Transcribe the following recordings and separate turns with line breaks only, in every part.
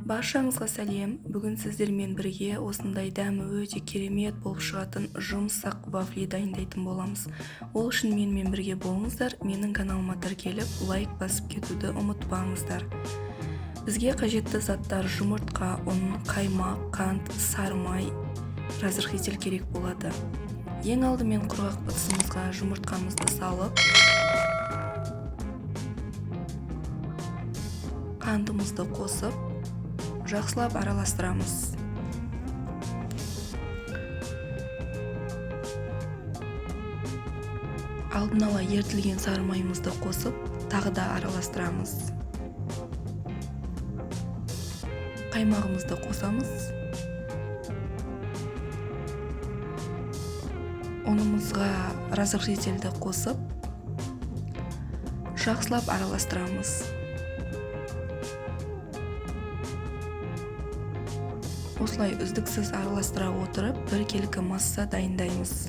Баршаңызға сәлем. Бүгін сіздермен бірге осындай дәмі өте керемет болып шығатын жұмсақ вафли дайындайтын боламыз. Ол үшін менімен бірге болыңыздар. Менің каналыма тіркеліп, лайк басып кетуді ұмытпаңыздар. Бізге қажетті заттар: жұмыртқа, ұн, қаймақ, қант, сары май, разрыхлитель керек болады. Ең алдымен құрғақ ыдысымызға жұмыртқамызды салып, қантымызды қосып, жақсылап араластырамыз. Алдын ала ертілген сары майымызды қосып, тағы да араластырамыз. Қаймағымызды қосамыз. Ұнымызға разрыхлительді қосып, жақсылап араластырамыз. Осылай үздіксіз араластыра отырып, біркелкі масса дайындаймыз.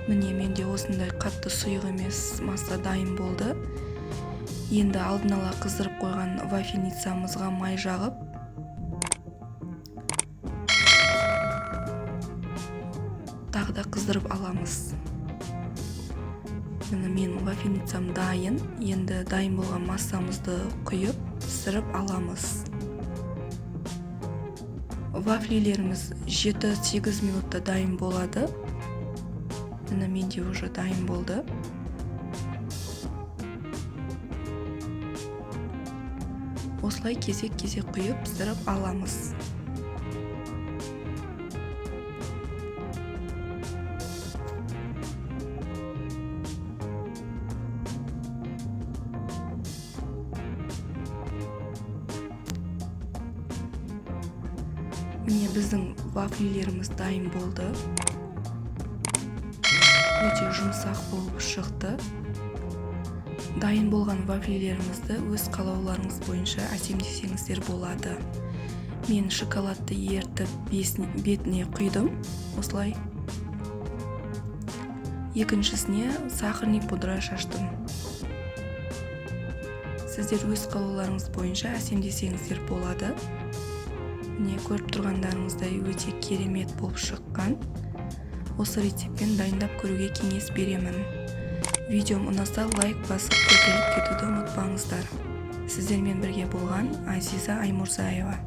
Міне, менде осындай қатты сұйық емес масса дайын болды. Енді алдын ала қыздырып қойған вафельницамызға май жағып, тағы да қыздырып аламыз. Міне, менің вафельницам дайын. Енді дайын болған массамызды құйып, пісіріп аламыз. Вафлилеріміз 7-8 минутта дайын болады. Міне, менде уже дайын болды. Осылай кезек-кезек құйып пісіріп аламыз. Міне, біздің вафлилеріміз дайын болды. Өте жұмсақ болып шықты. Дайын болған вафлилерімізді өз қалауларыңыз бойынша әсемдесеңіздер болады. Мен шоколадты ертіп бетіне құйдым. Осылай. Екіншісіне сахарный пудра шаштым. Сіздер өз қалауларыңыз бойынша әсемдесеңіздер болады. Міне, көріп тұрғандарыңыздай өте керемет болып шыққан. Осы рецептпен дайындап көруге кеңес беремін. Видеом ұнаса лайк басып көтеріліп кетуді ұмытпаңыздар. Сіздермен бірге болған Азиза Аймурзаева.